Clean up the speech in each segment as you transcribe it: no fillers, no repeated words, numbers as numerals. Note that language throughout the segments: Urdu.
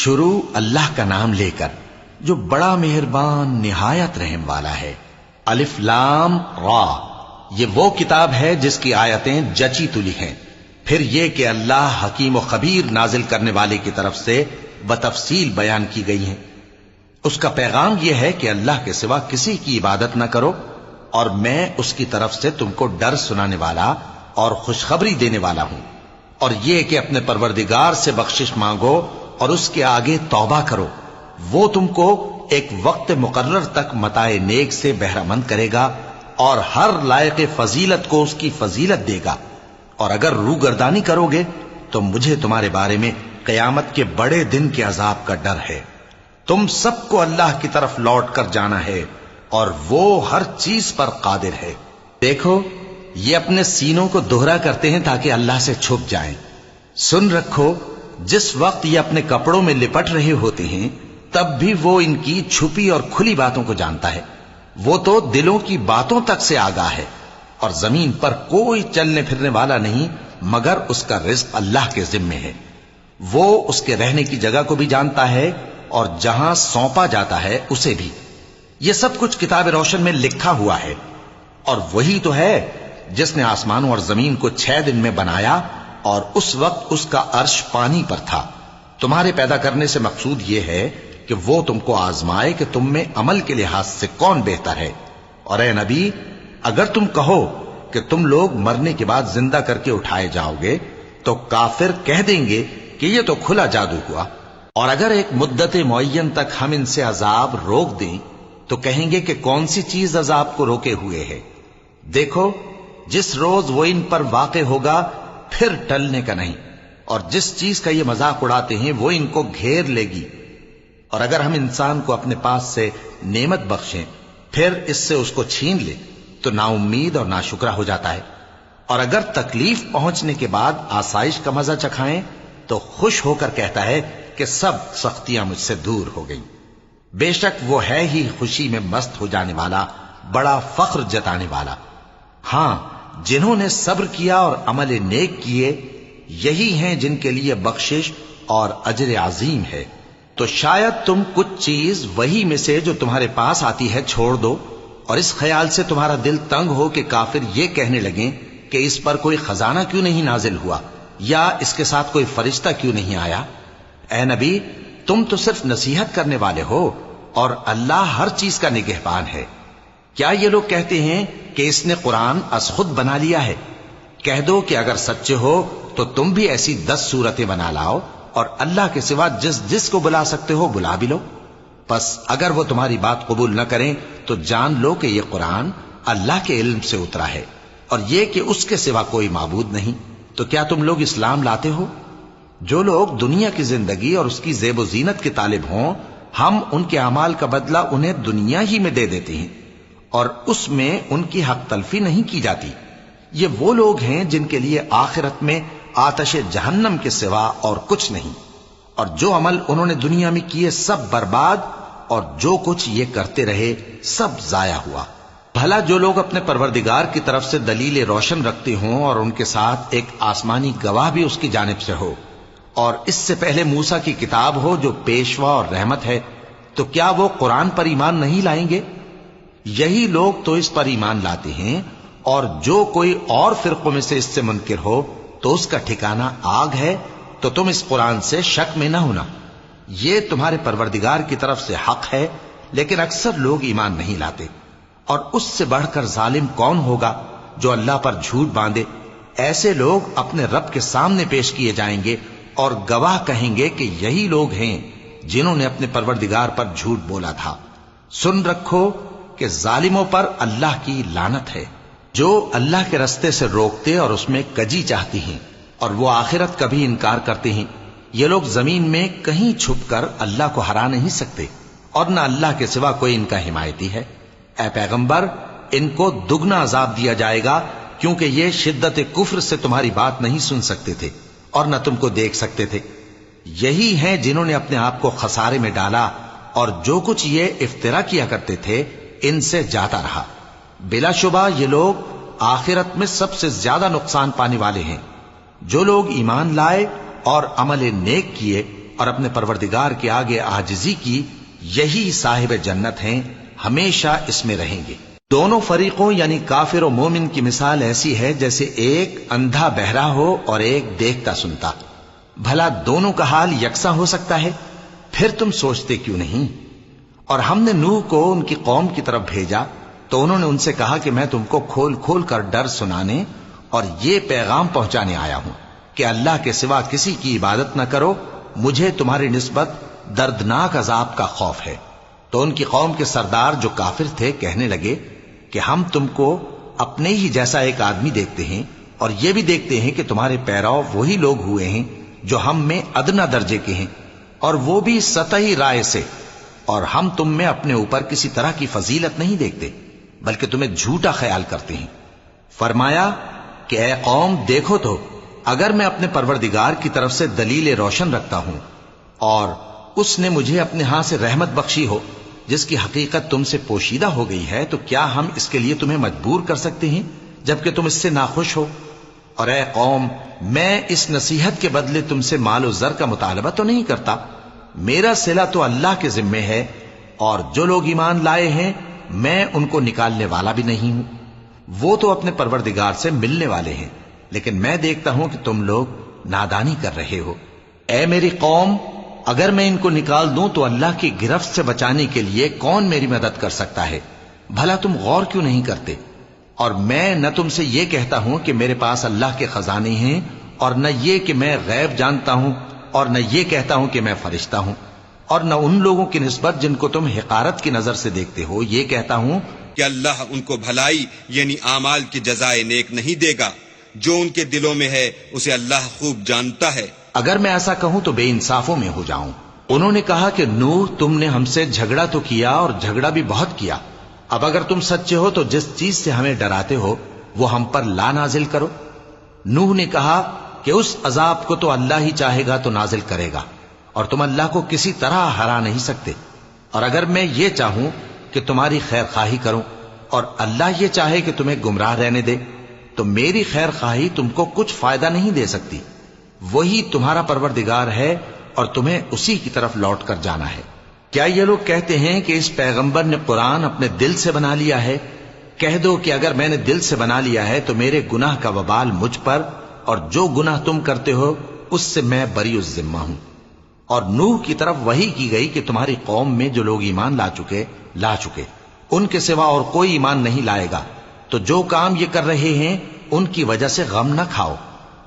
شروع اللہ کا نام لے کر جو بڑا مہربان نہایت رحم والا ہے۔ الف لام را، یہ وہ کتاب ہے جس کی آیتیں جچی تلی ہیں۔ پھر یہ کہ اللہ حکیم و خبیر نازل کرنے والے کی طرف سے بتفصیل بیان کی گئی ہیں۔ اس کا پیغام یہ ہے کہ اللہ کے سوا کسی کی عبادت نہ کرو، اور میں اس کی طرف سے تم کو ڈر سنانے والا اور خوشخبری دینے والا ہوں، اور یہ کہ اپنے پروردگار سے بخشش مانگو اور اس کے آگے توبہ کرو، وہ تم کو ایک وقت مقرر تک متاع نیک سے بہرہ مند کرے گا اور ہر لائق فضیلت کو اس کی فضیلت دے گا، اور اگر روگردانی کرو گے تو مجھے تمہارے بارے میں قیامت کے بڑے دن کے عذاب کا ڈر ہے۔ تم سب کو اللہ کی طرف لوٹ کر جانا ہے اور وہ ہر چیز پر قادر ہے۔ دیکھو، یہ اپنے سینوں کو دوہرا کرتے ہیں تاکہ اللہ سے چھپ جائیں۔ سن رکھو، جس وقت یہ اپنے کپڑوں میں لپٹ رہے ہوتے ہیں تب بھی وہ ان کی چھپی اور کھلی باتوں کو جانتا ہے۔ وہ تو دلوں کی باتوں تک سے آگاہ ہے، اور زمین پر کوئی چلنے پھرنے والا نہیں مگر اس کا رزق اللہ کے ذمے ہے۔ وہ اس کے رہنے کی جگہ کو بھی جانتا ہے اور جہاں سونپا جاتا ہے اسے بھی۔ یہ سب کچھ کتاب روشن میں لکھا ہوا ہے۔ اور وہی تو ہے جس نے آسمانوں اور زمین کو 6 دن میں بنایا، اور اس وقت اس کا عرش پانی پر تھا۔ تمہارے پیدا کرنے سے مقصود یہ ہے کہ وہ تم کو آزمائے کہ تم میں عمل کے لحاظ سے کون بہتر ہے۔ اور اے نبی، اگر تم کہو کہ تم لوگ مرنے کے بعد زندہ کر کے اٹھائے جاؤ گے تو کافر کہہ دیں گے کہ یہ تو کھلا جادو ہوا، اور اگر ایک مدت معین تک ہم ان سے عذاب روک دیں تو کہیں گے کہ کون سی چیز عذاب کو روکے ہوئے ہے۔ دیکھو، جس روز وہ ان پر واقع ہوگا پھر ٹلنے کا نہیں، اور جس چیز کا یہ مذاق اڑاتے ہیں وہ ان کو گھیر لے گی۔ اور اگر ہم انسان کو اپنے پاس سے نعمت بخشیں پھر اس سے اس کو چھین لے تو نا امید اور ناشکرا ہو جاتا ہے، اور اگر تکلیف پہنچنے کے بعد آسائش کا مزہ چکھائیں تو خوش ہو کر کہتا ہے کہ سب سختیاں مجھ سے دور ہو گئیں۔ بے شک وہ ہے ہی خوشی میں مست ہو جانے والا، بڑا فخر جتانے والا۔ ہاں، جنہوں نے صبر کیا اور عمل نیک کیے، یہی ہیں جن کے لیے بخشش اور اجر عظیم ہے۔ تو شاید تم کچھ چیز وہی میں سے جو تمہارے پاس آتی ہے چھوڑ دو، اور اس خیال سے تمہارا دل تنگ ہو کہ کافر یہ کہنے لگیں کہ اس پر کوئی خزانہ کیوں نہیں نازل ہوا، یا اس کے ساتھ کوئی فرشتہ کیوں نہیں آیا۔ اے نبی، تم تو صرف نصیحت کرنے والے ہو، اور اللہ ہر چیز کا نگہبان ہے۔ کیا یہ لوگ کہتے ہیں کہ اس نے قرآن از خود بنا لیا ہے؟ کہہ دو کہ اگر سچے ہو تو تم بھی ایسی 10 صورتیں بنا لاؤ، اور اللہ کے سوا جس جس کو بلا سکتے ہو بلا بھی لو۔ پس اگر وہ تمہاری بات قبول نہ کریں تو جان لو کہ یہ قرآن اللہ کے علم سے اترا ہے، اور یہ کہ اس کے سوا کوئی معبود نہیں۔ تو کیا تم لوگ اسلام لاتے ہو؟ جو لوگ دنیا کی زندگی اور اس کی زیب و زینت کے طالب ہوں، ہم ان کے اعمال کا بدلہ انہیں دنیا ہی میں دے دیتے ہیں، اور اس میں ان کی حق تلفی نہیں کی جاتی۔ یہ وہ لوگ ہیں جن کے لیے آخرت میں آتش جہنم کے سوا اور کچھ نہیں، اور جو عمل انہوں نے دنیا میں کیے سب برباد، اور جو کچھ یہ کرتے رہے سب ضائع ہوا۔ بھلا جو لوگ اپنے پروردگار کی طرف سے دلیل روشن رکھتے ہوں اور ان کے ساتھ ایک آسمانی گواہ بھی اس کی جانب سے ہو، اور اس سے پہلے موسیٰ کی کتاب ہو جو پیشوا اور رحمت ہے، تو کیا وہ قرآن پر ایمان نہیں لائیں گے؟ یہی لوگ تو اس پر ایمان لاتے ہیں، اور جو کوئی اور فرقوں میں سے اس سے منکر ہو تو اس کا ٹھکانہ آگ ہے۔ تو تم اس قرآن سے شک میں نہ ہونا، یہ تمہارے پروردگار کی طرف سے حق ہے، لیکن اکثر لوگ ایمان نہیں لاتے۔ اور اس سے بڑھ کر ظالم کون ہوگا جو اللہ پر جھوٹ باندھے؟ ایسے لوگ اپنے رب کے سامنے پیش کیے جائیں گے اور گواہ کہیں گے کہ یہی لوگ ہیں جنہوں نے اپنے پروردگار پر جھوٹ بولا تھا۔ سن رکھو کہ ظالموں پر اللہ کی لعنت ہے، جو اللہ کے رستے سے روکتے اور اس میں کجی چاہتی ہیں، اور وہ آخرت کا بھی انکار کرتے ہیں۔ یہ لوگ زمین میں کہیں چھپ کر اللہ کو ہرا نہیں سکتے، اور نہ اللہ کے سوا کوئی ان کا حمایتی ہے۔ اے پیغمبر، ان کو دگنا عذاب دیا جائے گا، کیونکہ یہ شدت کفر سے تمہاری بات نہیں سن سکتے تھے اور نہ تم کو دیکھ سکتے تھے۔ یہی ہیں جنہوں نے اپنے آپ کو خسارے میں ڈالا، اور جو کچھ یہ افترا کیا کرتے تھے ان سے جاتا رہا۔ بلا شبہ یہ لوگ آخرت میں سب سے زیادہ نقصان پانے والے ہیں۔ جو لوگ ایمان لائے اور عمل نیک کیے اور اپنے پروردگار کے آگے عاجزی کی، یہی صاحب جنت ہیں، ہمیشہ اس میں رہیں گے۔ دونوں فریقوں یعنی کافر و مومن کی مثال ایسی ہے جیسے ایک اندھا بہرا ہو اور ایک دیکھتا سنتا۔ بھلا دونوں کا حال یکساں ہو سکتا ہے؟ پھر تم سوچتے کیوں نہیں؟ اور ہم نے نوح کو ان کی قوم کی طرف بھیجا تو انہوں نے ان سے کہا کہ میں تم کو کھول کھول کر ڈر سنانے اور یہ پیغام پہنچانے آیا ہوں کہ اللہ کے سوا کسی کی عبادت نہ کرو، مجھے تمہاری نسبت دردناک عذاب کا خوف ہے۔ تو ان کی قوم کے سردار جو کافر تھے کہنے لگے کہ ہم تم کو اپنے ہی جیسا ایک آدمی دیکھتے ہیں اور یہ بھی دیکھتے ہیں کہ تمہارے پیرو وہی لوگ ہوئے ہیں جو ہم میں ادنا درجے کے ہیں، اور وہ بھی سطحی رائے سے، اور ہم تم میں اپنے اوپر کسی طرح کی فضیلت نہیں دیکھتے بلکہ تمہیں جھوٹا خیال کرتے ہیں۔ فرمایا کہ اے قوم دیکھو تو، اگر میں اپنے پروردگار کی طرف سے دلیل روشن رکھتا ہوں اور اس نے مجھے اپنے ہاں سے رحمت بخشی ہو جس کی حقیقت تم سے پوشیدہ ہو گئی ہے، تو کیا ہم اس کے لیے تمہیں مجبور کر سکتے ہیں جبکہ تم اس سے ناخوش ہو؟ اور اے قوم، میں اس نصیحت کے بدلے تم سے مال و زر کا مطالبہ تو نہیں کرتا، میرا صلہ تو اللہ کے ذمے ہے، اور جو لوگ ایمان لائے ہیں میں ان کو نکالنے والا بھی نہیں ہوں، وہ تو اپنے پروردگار سے ملنے والے ہیں، لیکن میں دیکھتا ہوں کہ تم لوگ نادانی کر رہے ہو۔ اے میری قوم، اگر میں ان کو نکال دوں تو اللہ کی گرفت سے بچانے کے لیے کون میری مدد کر سکتا ہے؟ بھلا تم غور کیوں نہیں کرتے؟ اور میں نہ تم سے یہ کہتا ہوں کہ میرے پاس اللہ کے خزانے ہیں، اور نہ یہ کہ میں غیب جانتا ہوں، اور نہ یہ کہتا ہوں کہ میں فرشتہ ہوں، اور نہ ان لوگوں کی نسبت جن کو تم حقارت کی نظر سے دیکھتے ہو یہ کہتا ہوں کہ اللہ ان کو بھلائی یعنی اعمال کی جزائے نیک نہیں دے گا، جو ان کے دلوں میں ہے اسے اللہ خوب جانتا ہے۔ اگر میں ایسا کہوں تو بے انصافوں میں ہو جاؤں۔ انہوں نے کہا کہ نوح، تم نے ہم سے جھگڑا تو کیا اور جھگڑا بھی بہت کیا، اب اگر تم سچے ہو تو جس چیز سے ہمیں ڈراتے ہو وہ ہم پر لا نازل کرو۔ نوح نے کہا کہ اس عذاب کو تو اللہ ہی چاہے گا تو نازل کرے گا، اور تم اللہ کو کسی طرح ہرا نہیں سکتے، اور اگر میں یہ چاہوں کہ تمہاری خیر خواہی کروں اور اللہ یہ چاہے کہ تمہیں گمراہ رہنے دے تو میری خیر خواہی تم کو کچھ فائدہ نہیں دے سکتی۔ وہی تمہارا پروردگار ہے اور تمہیں اسی کی طرف لوٹ کر جانا ہے۔ کیا یہ لوگ کہتے ہیں کہ اس پیغمبر نے قرآن اپنے دل سے بنا لیا ہے؟ کہہ دو کہ اگر میں نے دل سے بنا لیا ہے تو میرے گناہ کا وبال مجھ پر، اور جو گناہ تم کرتے ہو اس سے میں بری الذمہ ہوں۔ اور نوح کی طرف وحی کی گئی کہ تمہاری قوم میں جو لوگ ایمان لا چکے ان کے سوا اور کوئی ایمان نہیں لائے گا، تو جو کام یہ کر رہے ہیں ان کی وجہ سے غم نہ کھاؤ،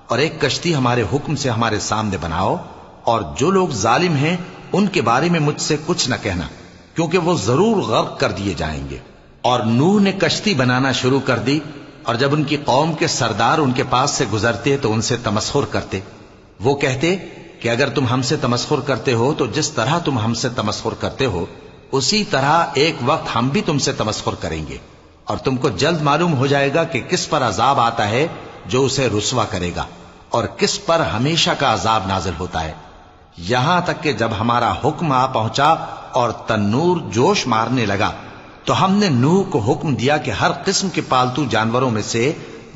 اور ایک کشتی ہمارے حکم سے ہمارے سامنے بناؤ، اور جو لوگ ظالم ہیں ان کے بارے میں مجھ سے کچھ نہ کہنا، کیونکہ وہ ضرور غرق کر دیے جائیں گے۔ اور نوح نے کشتی بنانا شروع کر دی، اور جب ان کی قوم کے سردار ان کے پاس سے گزرتے تو ان سے تمسخر کرتے۔ وہ کہتے کہ اگر تم ہم سے تمسخر کرتے ہو تو جس طرح تم ہم سے تمسخر کرتے ہو اسی طرح ایک وقت ہم بھی تم سے تمسخر کریں گے، اور تم کو جلد معلوم ہو جائے گا کہ کس پر عذاب آتا ہے جو اسے رسوا کرے گا، اور کس پر ہمیشہ کا عذاب نازل ہوتا ہے، یہاں تک کہ جب ہمارا حکم آ پہنچا اور تنور جوش مارنے لگا تو ہم نے نوح کو حکم دیا کہ ہر قسم کے پالتو جانوروں میں سے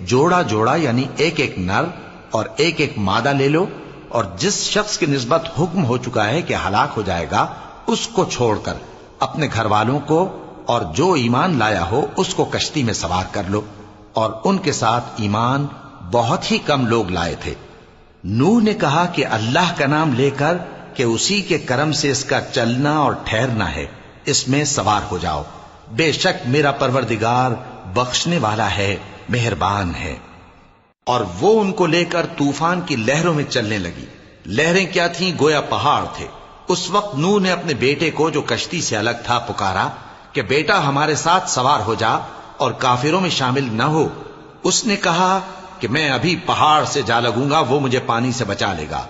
جوڑا جوڑا یعنی ایک ایک نر اور ایک ایک مادہ لے لو، اور جس شخص کی نسبت حکم ہو چکا ہے کہ ہلاک ہو جائے گا اس کو چھوڑ کر اپنے گھر والوں کو اور جو ایمان لایا ہو اس کو کشتی میں سوار کر لو، اور ان کے ساتھ ایمان بہت ہی کم لوگ لائے تھے۔ نوح نے کہا کہ اللہ کا نام لے کر کہ اسی کے کرم سے اس کا چلنا اور ٹھہرنا ہے، اس میں سوار ہو جاؤ، بے شک میرا پروردگار بخشنے والا ہے، مہربان ہے۔ اور وہ ان کو لے کر طوفان کی لہروں میں چلنے لگی۔ لہریں کیا تھیں؟ گویا پہاڑ تھے۔ اس وقت نوح نے اپنے بیٹے کو جو کشتی سے الگ تھا پکارا کہ بیٹا ہمارے ساتھ سوار ہو جا اور کافروں میں شامل نہ ہو۔ اس نے کہا کہ میں ابھی پہاڑ سے جا لگوں گا، وہ مجھے پانی سے بچا لے گا۔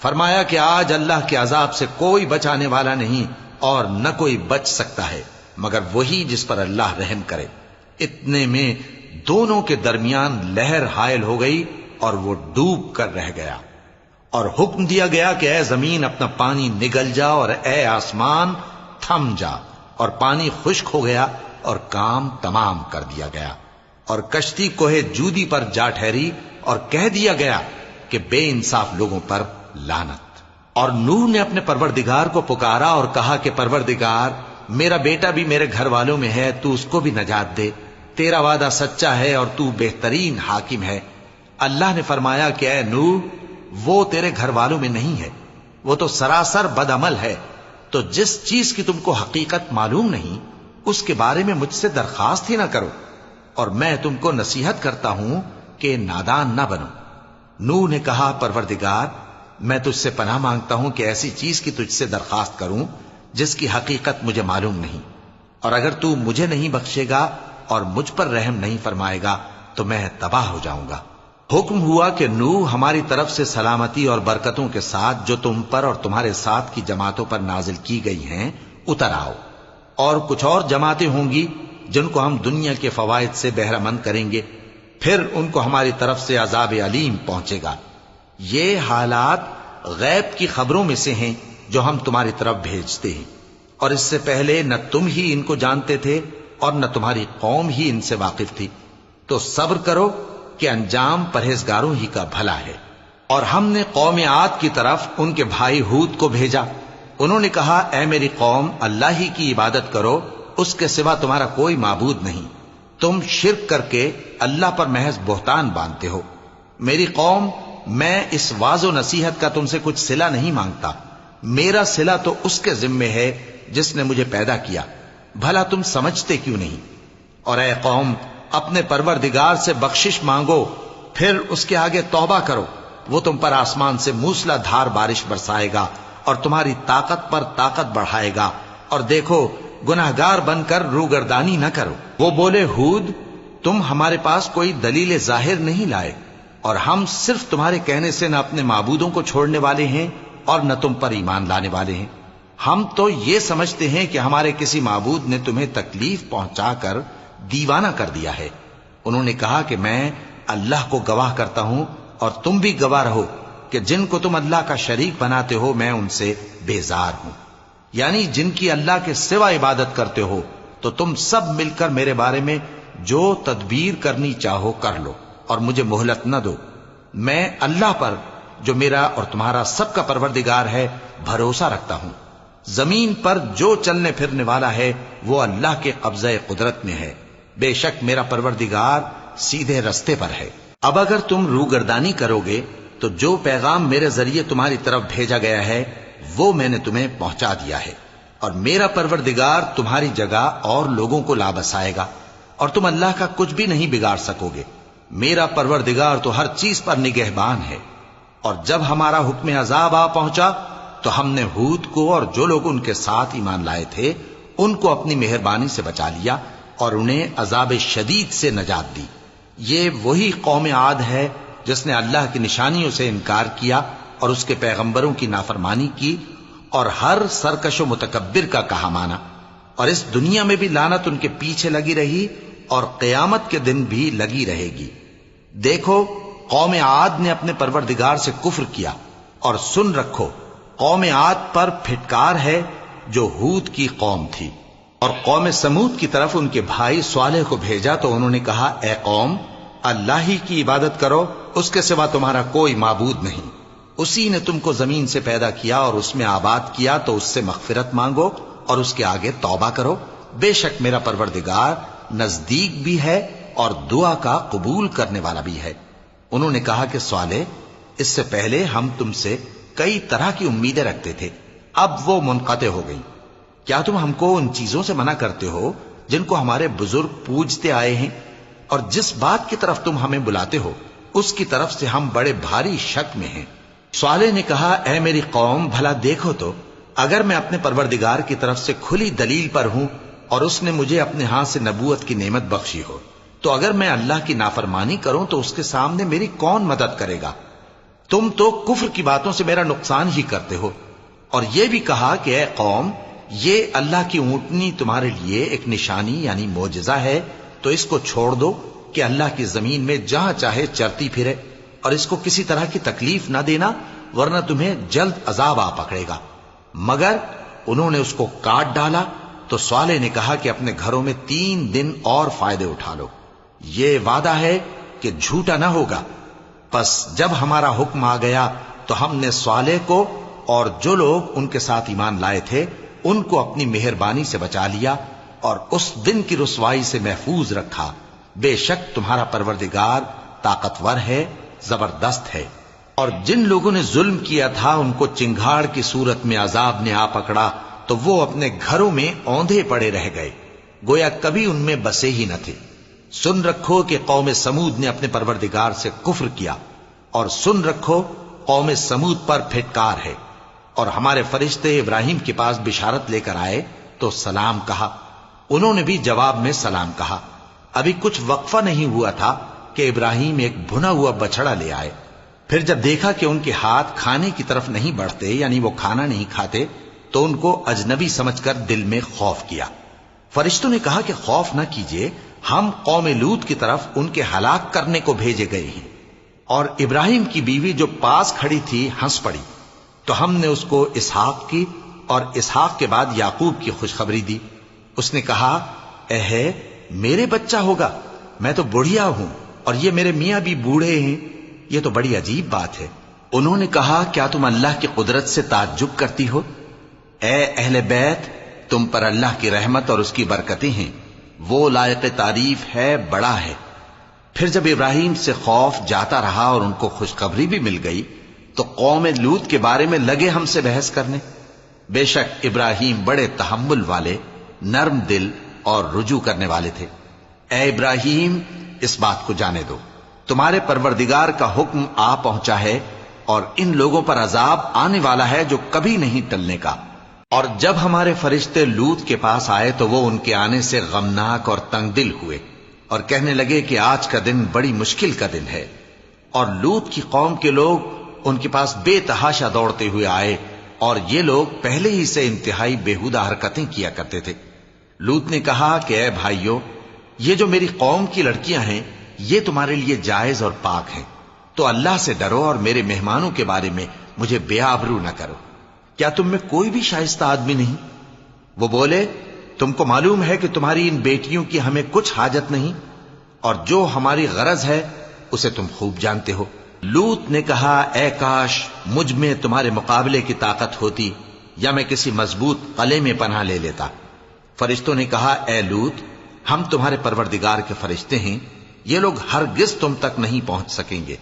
فرمایا کہ آج اللہ کے عذاب سے کوئی بچانے والا نہیں اور نہ کوئی بچ سکتا ہے مگر وہی جس پر اللہ رحم کرے۔ اتنے میں دونوں کے درمیان لہر حائل ہو گئی اور وہ ڈوب کر رہ گیا، اور حکم دیا گیا کہ اے زمین اپنا پانی نگل جا، اور اے آسمان تھم جا، اور پانی خشک ہو گیا اور کام تمام کر دیا گیا، اور کشتی کوہ جودی پر جا ٹھہری، اور کہہ دیا گیا کہ بے انصاف لوگوں پر لعنت۔ اور نوح نے اپنے پروردگار کو پکارا اور کہا کہ پروردگار، میرا بیٹا بھی میرے گھر والوں میں ہے، تو اس کو بھی نجات دے، تیرا وعدہ سچا ہے اور تو بہترین حاکم ہے۔ اللہ نے فرمایا کہ اے نوح، وہ تیرے گھر والوں میں نہیں ہے، وہ تو سراسر بد عمل ہے، تو جس چیز کی تم کو حقیقت معلوم نہیں اس کے بارے میں مجھ سے درخواست ہی نہ کرو، اور میں تم کو نصیحت کرتا ہوں کہ نادان نہ بنو۔ نوح نے کہا پروردگار، میں تجھ سے پناہ مانگتا ہوں کہ ایسی چیز کی تجھ سے درخواست کروں جس کی حقیقت مجھے معلوم نہیں، اور اگر تو مجھے نہیں بخشے گا اور مجھ پر رحم نہیں فرمائے گا تو میں تباہ ہو جاؤں گا۔ حکم ہوا کہ نوح ہماری طرف سے سلامتی اور برکتوں کے ساتھ جو تم پر اور تمہارے ساتھ کی جماعتوں پر نازل کی گئی ہیں اتر آؤ، اور کچھ اور جماعتیں ہوں گی جن کو ہم دنیا کے فوائد سے بہرہ مند کریں گے، پھر ان کو ہماری طرف سے عذاب علیم پہنچے گا۔ یہ حالات غیب کی خبروں میں سے ہیں جو ہم تمہاری طرف بھیجتے ہیں، اور اس سے پہلے نہ تم ہی ان کو جانتے تھے اور نہ تمہاری قوم ہی ان سے واقف تھی، تو صبر کرو کہ انجام پرہیزگاروں ہی کا بھلا ہے۔ اور ہم نے قوم عاد کی طرف ان کے بھائی ہود کو بھیجا، انہوں نے کہا اے میری قوم، اللہ ہی کی عبادت کرو، اس کے سوا تمہارا کوئی معبود نہیں، تم شرک کر کے اللہ پر محض بہتان باندھتے ہو۔ میری قوم، میں اس واعظ و نصیحت کا تم سے کچھ صلہ نہیں مانگتا، میرا صلہ تو اس کے ذمے ہے جس نے مجھے پیدا کیا، بھلا تم سمجھتے کیوں نہیں؟ اور اے قوم، اپنے پروردگار سے بخشش مانگو، پھر اس کے آگے توبہ کرو، وہ تم پر آسمان سے موسلا دھار بارش برسائے گا اور تمہاری طاقت پر طاقت بڑھائے گا، اور دیکھو گناہگار بن کر روگردانی نہ کرو۔ وہ بولے ہود، تم ہمارے پاس کوئی دلیل ظاہر نہیں لائے، اور ہم صرف تمہارے کہنے سے نہ اپنے معبودوں کو چھوڑنے والے ہیں اور نہ تم پر ایمان لانے والے ہیں، ہم تو یہ سمجھتے ہیں کہ ہمارے کسی معبود نے تمہیں تکلیف پہنچا کر دیوانہ کر دیا ہے۔ انہوں نے کہا کہ میں اللہ کو گواہ کرتا ہوں اور تم بھی گواہ رہو کہ جن کو تم اللہ کا شریک بناتے ہو میں ان سے بیزار ہوں، یعنی جن کی اللہ کے سوا عبادت کرتے ہو، تو تم سب مل کر میرے بارے میں جو تدبیر کرنی چاہو کر لو اور مجھے مہلت نہ دو۔ میں اللہ پر جو میرا اور تمہارا سب کا پروردگار ہے بھروسہ رکھتا ہوں۔ زمین پر جو چلنے پھرنے والا ہے وہ اللہ کے قبضہ قدرت میں ہے، بے شک میرا پروردگار سیدھے رستے پر ہے۔ اب اگر تم روگردانی کرو گے تو جو پیغام میرے ذریعے تمہاری طرف بھیجا گیا ہے وہ میں نے تمہیں پہنچا دیا ہے، اور میرا پروردگار تمہاری جگہ اور لوگوں کو لا بسائے گا، اور تم اللہ کا کچھ بھی نہیں بگاڑ سکو گے۔ میرا پروردگار تو ہر چیز پر نگہبان ہے۔ اور جب ہمارا حکم عذاب آ پہنچا تو ہم نے ہود کو اور جو لوگ ان کے ساتھ ایمان لائے تھے ان کو اپنی مہربانی سے بچا لیا اور انہیں عذاب شدید سے نجات دی۔ یہ وہی قوم عاد ہے جس نے اللہ کی نشانیوں سے انکار کیا اور اس کے پیغمبروں کی نافرمانی کی اور ہر سرکش و متکبر کا کہا مانا، اور اس دنیا میں بھی لعنت ان کے پیچھے لگی رہی اور قیامت کے دن بھی لگی رہے گی۔ دیکھو قوم عاد نے اپنے پروردگار سے کفر کیا، اور سن رکھو قوم عاد پر پھٹکار ہے جو ہود کی قوم تھی۔ اور قوم سمود کی طرف ان کے بھائی صالح کو بھیجا تو انہوں نے کہا اے قوم، اللہ ہی کی عبادت کرو، اس کے سوا تمہارا کوئی معبود نہیں، اسی نے تم کو زمین سے پیدا کیا اور اس میں آباد کیا، تو اس سے مغفرت مانگو اور اس کے آگے توبہ کرو، بے شک میرا پروردگار نزدیک بھی ہے اور دعا کا قبول کرنے والا بھی ہے۔ انہوں نے کہا کہ صالح، اس سے پہلے ہم تم سے کئی طرح کی امیدیں رکھتے تھے، اب وہ منقطع ہو گئی۔ کیا تم ہم کو ان چیزوں سے منع کرتے ہو جن کو ہمارے بزرگ پوجتے آئے ہیں؟ اور جس بات کی طرف تم ہمیں بلاتے ہو اس کی طرف سے ہم بڑے بھاری شک میں ہیں۔ صالح نے کہا اے میری قوم، بھلا دیکھو تو اگر میں اپنے پروردگار کی طرف سے کھلی دلیل پر ہوں اور اس نے مجھے اپنے ہاتھ سے نبوت کی نعمت بخشی ہو، تو اگر میں اللہ کی نافرمانی کروں تو اس کے سامنے میری کون مدد کرے گا؟ تم تو کفر کی باتوں سے میرا نقصان ہی کرتے ہو۔ اور یہ بھی کہا کہ اے قوم، یہ اللہ کی اونٹنی تمہارے لیے ایک نشانی یعنی معجزہ ہے، تو اس کو چھوڑ دو کہ اللہ کی زمین میں جہاں چاہے چرتی پھرے، اور اس کو کسی طرح کی تکلیف نہ دینا ورنہ تمہیں جلد عذاب آ پکڑے گا۔ مگر انہوں نے اس کو کاٹ ڈالا تو صالح نے کہا کہ اپنے گھروں میں 3 دن اور فائدے اٹھا لو، یہ وعدہ ہے کہ جھوٹا نہ ہوگا۔ پس جب ہمارا حکم آ گیا تو ہم نے صالح کو اور جو لوگ ان کے ساتھ ایمان لائے تھے ان کو اپنی مہربانی سے بچا لیا اور اس دن کی رسوائی سے محفوظ رکھا. بے شک تمہارا پروردگار طاقتور ہے، زبردست ہے. اور جن لوگوں نے ظلم کیا تھا ان کو چنگھاڑ کی صورت میں عذاب نے آ پکڑا تو وہ اپنے گھروں میں اوندھے پڑے رہ گئے، گویا کبھی ان میں بسے ہی نہ تھے. سن رکھو کہ قوم سمود نے اپنے پروردگار سے کفر کیا، اور سن رکھو قوم سمود پر پھٹکار ہے. اور ہمارے فرشتے ابراہیم کے پاس بشارت لے کر آئے تو سلام کہا. انہوں نے بھی جواب میں سلام کہا. ابھی کچھ وقفہ نہیں ہوا تھا کہ ابراہیم ایک بھنا ہوا بچڑا لے آئے. پھر جب دیکھا کہ ان کے ہاتھ کھانے کی طرف نہیں بڑھتے، یعنی وہ کھانا نہیں کھاتے، تو ان کو اجنبی سمجھ کر دل میں خوف کیا. فرشتوں نے کہا کہ خوف نہ کیجیے، ہم قوم لوط کی طرف ان کے ہلاک کرنے کو بھیجے گئے ہیں. اور ابراہیم کی بیوی جو پاس کھڑی تھی ہنس پڑی، تو ہم نے اس کو اسحاق کی اور اسحاق کے بعد یعقوب کی خوشخبری دی. اس نے کہا اے میرے بچہ ہوگا، میں تو بڑھیا ہوں اور یہ میرے میاں بھی بوڑھے ہیں، یہ تو بڑی عجیب بات ہے. انہوں نے کہا کیا تم اللہ کی قدرت سے تعجب کرتی ہو؟ اے اہل بیت، تم پر اللہ کی رحمت اور اس کی برکتیں ہیں، وہ لائق تعریف ہے، بڑا ہے. پھر جب ابراہیم سے خوف جاتا رہا اور ان کو خوشخبری بھی مل گئی تو قوم لوط کے بارے میں لگے ہم سے بحث کرنے. بے شک ابراہیم بڑے تحمل والے، نرم دل اور رجوع کرنے والے تھے. اے ابراہیم، اس بات کو جانے دو، تمہارے پروردگار کا حکم آ پہنچا ہے اور ان لوگوں پر عذاب آنے والا ہے جو کبھی نہیں ٹلنے کا. اور جب ہمارے فرشتے لوط کے پاس آئے تو وہ ان کے آنے سے غمناک اور تنگ دل ہوئے اور کہنے لگے کہ آج کا دن بڑی مشکل کا دن ہے. اور لوط کی قوم کے لوگ ان کے پاس بے تحاشا دوڑتے ہوئے آئے، اور یہ لوگ پہلے ہی سے انتہائی بےہودہ حرکتیں کیا کرتے تھے. لوط نے کہا کہ اے بھائیو، یہ جو میری قوم کی لڑکیاں ہیں یہ تمہارے لیے جائز اور پاک ہیں، تو اللہ سے ڈرو اور میرے مہمانوں کے بارے میں مجھے بے آبرو نہ کرو. کیا تم میں کوئی بھی شائستہ آدمی نہیں؟ وہ بولے تم کو معلوم ہے کہ تمہاری ان بیٹیوں کی ہمیں کچھ حاجت نہیں، اور جو ہماری غرض ہے اسے تم خوب جانتے ہو. لوط نے کہا اے کاش مجھ میں تمہارے مقابلے کی طاقت ہوتی، یا میں کسی مضبوط قلعے میں پناہ لے لیتا. فرشتوں نے کہا اے لوط، ہم تمہارے پروردگار کے فرشتے ہیں، یہ لوگ ہرگز تم تک نہیں پہنچ سکیں گے.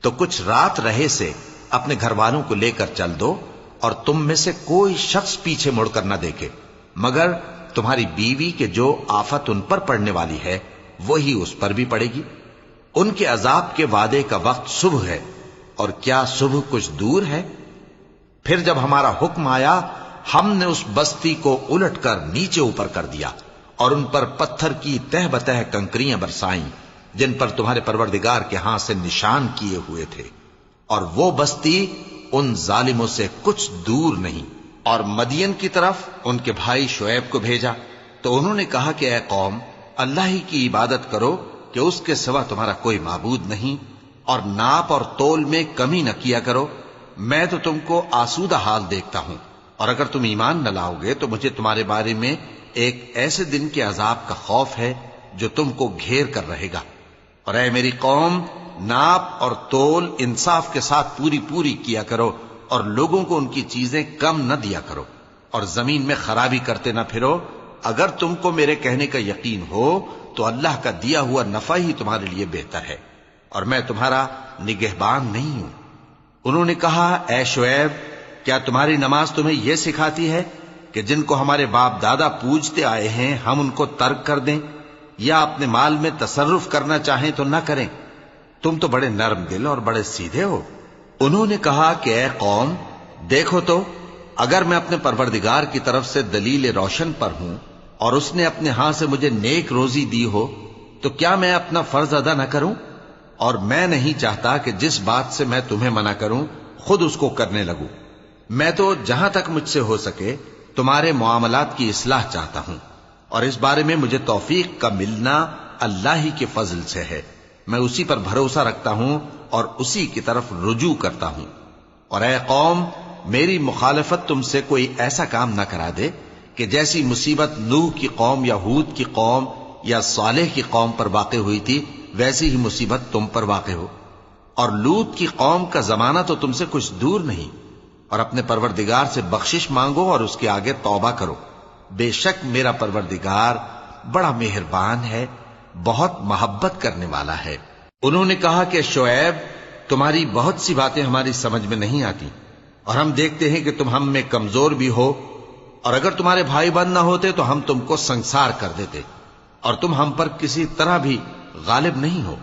تو کچھ رات رہے سے اپنے گھر والوں کو لے کر چل دو، اور تم میں سے کوئی شخص پیچھے مڑ کر نہ دیکھے مگر تمہاری بیوی کے جو آفت ان پر پڑنے والی ہے وہی اس پر بھی پڑے گی. ان کے عذاب کے وعدے کا وقت صبح ہے، اور کیا صبح کچھ دور ہے؟ پھر جب ہمارا حکم آیا ہم نے اس بستی کو الٹ کر نیچے اوپر کر دیا اور ان پر پتھر کی تہ بتہ کنکریاں برسائیں جن پر تمہارے پروردگار کے ہاں سے نشان کیے ہوئے تھے، اور وہ بستی ان ظالموں سے کچھ دور نہیں. اور مدین کی طرف ان کے بھائی شعیب کو بھیجا تو انہوں نے کہا کہ اے قوم، اللہ ہی کی عبادت کرو کہ اس کے سوا تمہارا کوئی معبود نہیں، اور ناپ اور تول میں کمی نہ کیا کرو. میں تو تم کو آسودہ حال دیکھتا ہوں، اور اگر تم ایمان نہ لاؤ گے تو مجھے تمہارے بارے میں ایک ایسے دن کے عذاب کا خوف ہے جو تم کو گھیر کر رہے گا. اور اے میری قوم، ناپ اور تول انصاف کے ساتھ پوری پوری کیا کرو، اور لوگوں کو ان کی چیزیں کم نہ دیا کرو، اور زمین میں خرابی کرتے نہ پھرو. اگر تم کو میرے کہنے کا یقین ہو تو اللہ کا دیا ہوا نفع ہی تمہارے لیے بہتر ہے، اور میں تمہارا نگہبان نہیں ہوں. انہوں نے کہا اے شعیب، کیا تمہاری نماز تمہیں یہ سکھاتی ہے کہ جن کو ہمارے باپ دادا پوجتے آئے ہیں ہم ان کو ترک کر دیں، یا اپنے مال میں تصرف کرنا چاہیں تو نہ کریں؟ تم تو بڑے نرم دل اور بڑے سیدھے ہو. انہوں نے کہا کہ اے قوم، دیکھو تو اگر میں اپنے پروردگار کی طرف سے دلیل روشن پر ہوں اور اس نے اپنے ہاں سے مجھے نیک روزی دی ہو تو کیا میں اپنا فرض ادا نہ کروں؟ اور میں نہیں چاہتا کہ جس بات سے میں تمہیں منع کروں خود اس کو کرنے لگوں. میں تو جہاں تک مجھ سے ہو سکے تمہارے معاملات کی اصلاح چاہتا ہوں، اور اس بارے میں مجھے توفیق کا ملنا اللہ ہی کے فضل سے ہے. میں اسی پر بھروسہ رکھتا ہوں اور اسی کی طرف رجوع کرتا ہوں. اور اے قوم، میری مخالفت تم سے کوئی ایسا کام نہ کرا دے کہ جیسی مصیبت نوح کی قوم یا ہود کی قوم یا صالح کی قوم پر واقع ہوئی تھی ویسی ہی مصیبت تم پر واقع ہو. اور لوط کی قوم کا زمانہ تو تم سے کچھ دور نہیں، اور اپنے پروردگار سے بخشش مانگو اور اس کے آگے توبہ کرو. بے شک میرا پروردگار بڑا مہربان ہے، بہت محبت کرنے والا ہے. انہوں نے کہا کہ شعیب، تمہاری بہت سی باتیں ہماری سمجھ میں نہیں آتی، اور ہم دیکھتے ہیں کہ تم ہم میں کمزور بھی ہو، اور اگر تمہارے بھائی بند نہ ہوتے تو ہم تم کو سنسار کر دیتے، اور تم ہم پر کسی طرح بھی غالب نہیں ہو.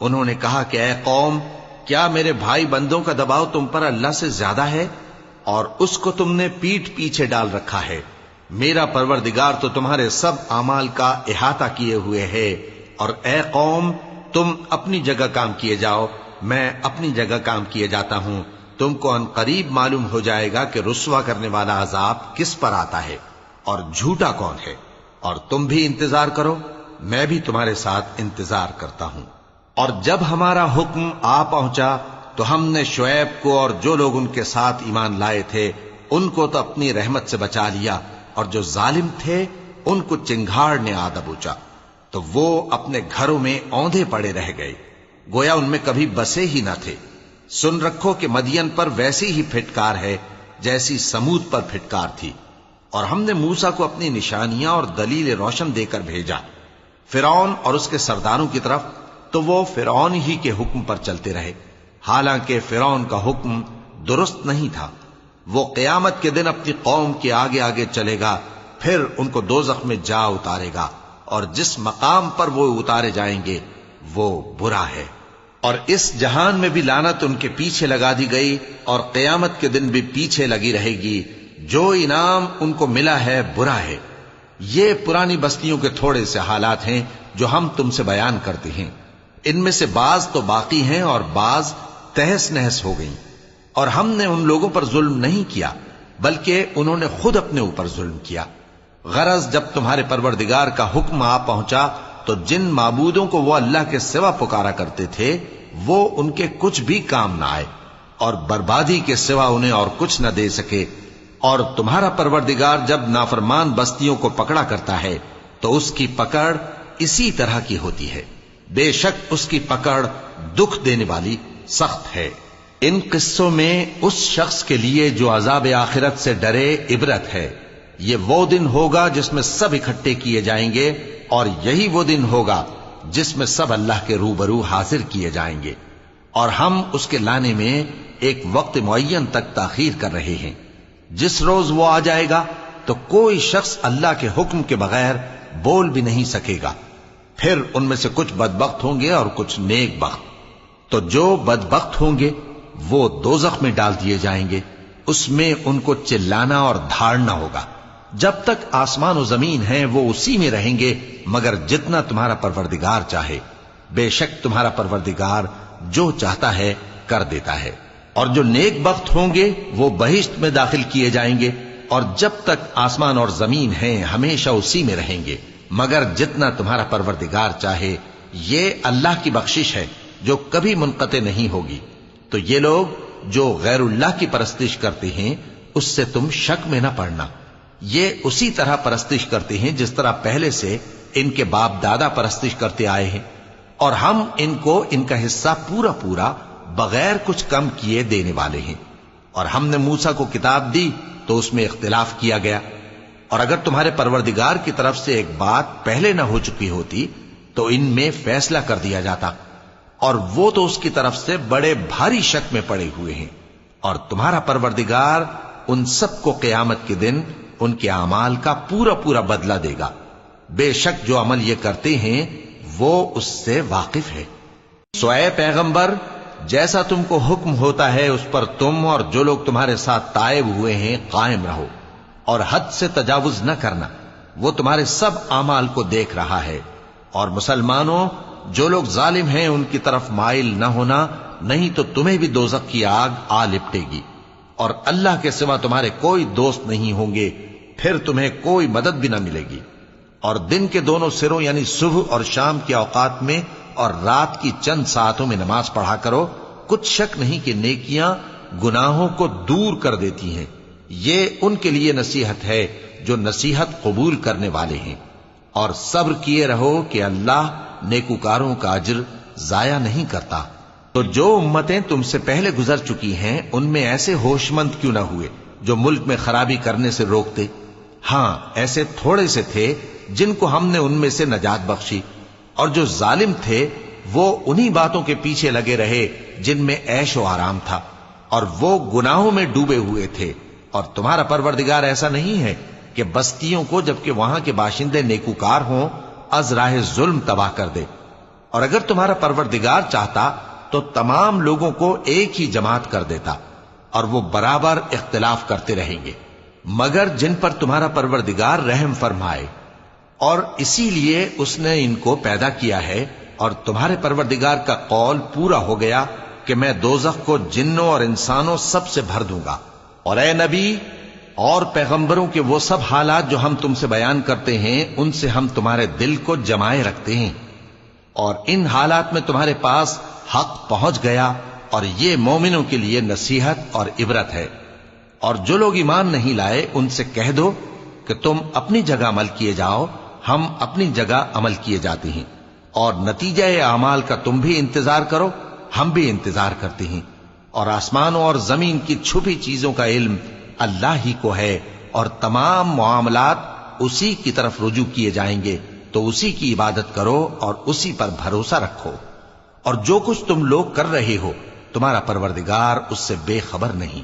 انہوں نے کہا کہ اے قوم، کیا میرے بھائی بندوں کا دباؤ تم پر اللہ سے زیادہ ہے، اور اس کو تم نے پیٹھ پیچھے ڈال رکھا ہے؟ میرا پروردگار تو تمہارے سب اعمال کا احاطہ کیے ہوئے ہے. اور اے قوم، تم اپنی جگہ کام کیے جاؤ، میں اپنی جگہ کام کیے جاتا ہوں. تم کو ان قریب معلوم ہو جائے گا کہ رسوا کرنے والا عذاب کس پر آتا ہے اور جھوٹا کون ہے. اور تم بھی انتظار کرو، میں بھی تمہارے ساتھ انتظار کرتا ہوں. اور جب ہمارا حکم آ پہنچا تو ہم نے شعیب کو اور جو لوگ ان کے ساتھ ایمان لائے تھے ان کو تو اپنی رحمت سے بچا لیا، اور جو ظالم تھے ان کو چنگھاڑ نے آ دبوچا، تو وہ اپنے گھروں میں اوندھے پڑے رہ گئے، گویا ان میں کبھی بسے ہی نہ تھے. سن رکھو کہ مدین پر ویسی ہی پھٹکار ہے جیسی سمود پر پھٹکار تھی. اور ہم نے موسیٰ کو اپنی نشانیاں اور دلیل روشن دے کر بھیجا فرعون اور اس کے سرداروں کی طرف، تو وہ فرعون ہی کے حکم پر چلتے رہے، حالانکہ فرعون کا حکم درست نہیں تھا. وہ قیامت کے دن اپنی قوم کے آگے آگے چلے گا، پھر ان کو دوزخ میں جا اتارے گا، اور جس مقام پر وہ اتارے جائیں گے وہ برا ہے. اور اس جہان میں بھی لعنت ان کے پیچھے لگا دی گئی، اور قیامت کے دن بھی پیچھے لگی رہے گی. جو انعام ان کو ملا ہے برا ہے. یہ پرانی بستیوں کے تھوڑے سے حالات ہیں جو ہم تم سے بیان کرتے ہیں. ان میں سے بعض تو باقی ہیں اور بعض تہس نہس ہو گئیں. اور ہم نے ان لوگوں پر ظلم نہیں کیا بلکہ انہوں نے خود اپنے اوپر ظلم کیا. غرض جب تمہارے پروردگار کا حکم آ پہنچا تو جن معبودوں کو وہ اللہ کے سوا پکارا کرتے تھے وہ ان کے کچھ بھی کام نہ آئے، اور بربادی کے سوا انہیں اور کچھ نہ دے سکے. اور تمہارا پروردگار جب نافرمان بستیوں کو پکڑا کرتا ہے تو اس کی پکڑ اسی طرح کی ہوتی ہے. بے شک اس کی پکڑ دکھ دینے والی سخت ہے. ان قصوں میں اس شخص کے لیے جو عذاب آخرت سے ڈرے عبرت ہے. یہ وہ دن ہوگا جس میں سب اکٹھے کیے جائیں گے، اور یہی وہ دن ہوگا جس میں سب اللہ کے روبرو حاضر کیے جائیں گے. اور ہم اس کے لانے میں ایک وقت معین تک تاخیر کر رہے ہیں. جس روز وہ آ جائے گا تو کوئی شخص اللہ کے حکم کے بغیر بول بھی نہیں سکے گا. پھر ان میں سے کچھ بدبخت ہوں گے اور کچھ نیک بخت. تو جو بدبخت ہوں گے وہ دوزخ میں ڈال دیے جائیں گے، اس میں ان کو چلانا اور دھاڑنا ہوگا. جب تک آسمان و زمین ہیں وہ اسی میں رہیں گے مگر جتنا تمہارا پروردگار چاہے. بے شک تمہارا پروردگار جو چاہتا ہے کر دیتا ہے. اور جو نیک بخت ہوں گے وہ بہشت میں داخل کیے جائیں گے، اور جب تک آسمان اور زمین ہیں ہمیشہ اسی میں رہیں گے مگر جتنا تمہارا پروردگار چاہے. یہ اللہ کی بخشش ہے جو کبھی منقطع نہیں ہوگی. تو یہ لوگ جو غیر اللہ کی پرستش کرتے ہیں اس سے تم شک میں نہ پڑنا. یہ اسی طرح پرستش کرتے ہیں جس طرح پہلے سے ان کے باپ دادا پرستش کرتے آئے ہیں، اور ہم ان کو ان کا حصہ پورا پورا بغیر کچھ کم کیے دینے والے ہیں. اور ہم نے موسیٰ کو کتاب دی تو اس میں اختلاف کیا گیا، اور اگر تمہارے پروردگار کی طرف سے ایک بات پہلے نہ ہو چکی ہوتی تو ان میں فیصلہ کر دیا جاتا، اور وہ تو اس کی طرف سے بڑے بھاری شک میں پڑے ہوئے ہیں. اور تمہارا پروردگار ان سب کو قیامت کے دن ان کے اعمال کا پورا پورا بدلہ دے گا. بے شک جو عمل یہ کرتے ہیں وہ اس سے واقف ہے. سو اے پیغمبر، جیسا تم کو حکم ہوتا ہے اس پر تم اور جو لوگ تمہارے ساتھ تائب ہوئے ہیں قائم رہو، اور حد سے تجاوز نہ کرنا. وہ تمہارے سب اعمال کو دیکھ رہا ہے. اور مسلمانوں، جو لوگ ظالم ہیں ان کی طرف مائل نہ ہونا، نہیں تو تمہیں بھی دوزخ کی آگ آ لپٹے گی. اور اللہ کے سوا تمہارے کوئی دوست نہیں ہوں گے، پھر تمہیں کوئی مدد بھی نہ ملے گی. اور دن کے دونوں سروں یعنی صبح اور شام کے اوقات میں اور رات کی چند ساعتوں میں نماز پڑھا کرو. کچھ شک نہیں کہ نیکیاں گناہوں کو دور کر دیتی ہیں. یہ ان کے لیے نصیحت ہے جو نصیحت قبول کرنے والے ہیں. اور صبر کیے رہو کہ اللہ نیکوکاروں کا اجر ضائع نہیں کرتا. تو جو امتیں تم سے پہلے گزر چکی ہیں ان میں ایسے ہوش مند کیوں نہ ہوئے جو ملک میں خرابی کرنے سے روکتے؟ ہاں ایسے تھوڑے سے تھے جن کو ہم نے ان میں سے نجات بخشی، اور جو ظالم تھے وہ انہی باتوں کے پیچھے لگے رہے جن میں عیش و آرام تھا، اور وہ گناہوں میں ڈوبے ہوئے تھے۔ اور تمہارا پروردگار ایسا نہیں ہے کہ بستیوں کو جبکہ وہاں کے باشندے نیکوکار ہوں از راہ ظلم تباہ کر دے۔ اور اگر تمہارا پروردگار چاہتا تو تمام لوگوں کو ایک ہی جماعت کر دیتا، اور وہ برابر اختلاف کرتے رہیں گے، مگر جن پر تمہارا پروردگار رحم فرمائے۔ اور اسی لیے اس نے ان کو پیدا کیا ہے، اور تمہارے پروردگار کا قول پورا ہو گیا کہ میں دوزخ کو جنوں اور انسانوں سب سے بھر دوں گا۔ اور اے نبی اور پیغمبروں کے وہ سب حالات جو ہم تم سے بیان کرتے ہیں ان سے ہم تمہارے دل کو جمائے رکھتے ہیں، اور ان حالات میں تمہارے پاس حق پہنچ گیا، اور یہ مومنوں کے لیے نصیحت اور عبرت ہے۔ اور جو لوگ ایمان نہیں لائے ان سے کہہ دو کہ تم اپنی جگہ عمل کیے جاؤ، ہم اپنی جگہ عمل کیے جاتے ہیں، اور نتیجہ اعمال کا تم بھی انتظار کرو، ہم بھی انتظار کرتے ہیں۔ اور آسمانوں اور زمین کی چھپی چیزوں کا علم اللہ ہی کو ہے، اور تمام معاملات اسی کی طرف رجوع کیے جائیں گے، تو اسی کی عبادت کرو اور اسی پر بھروسہ رکھو۔ اور جو کچھ تم لوگ کر رہے ہو تمہارا پروردگار اس سے بے خبر نہیں۔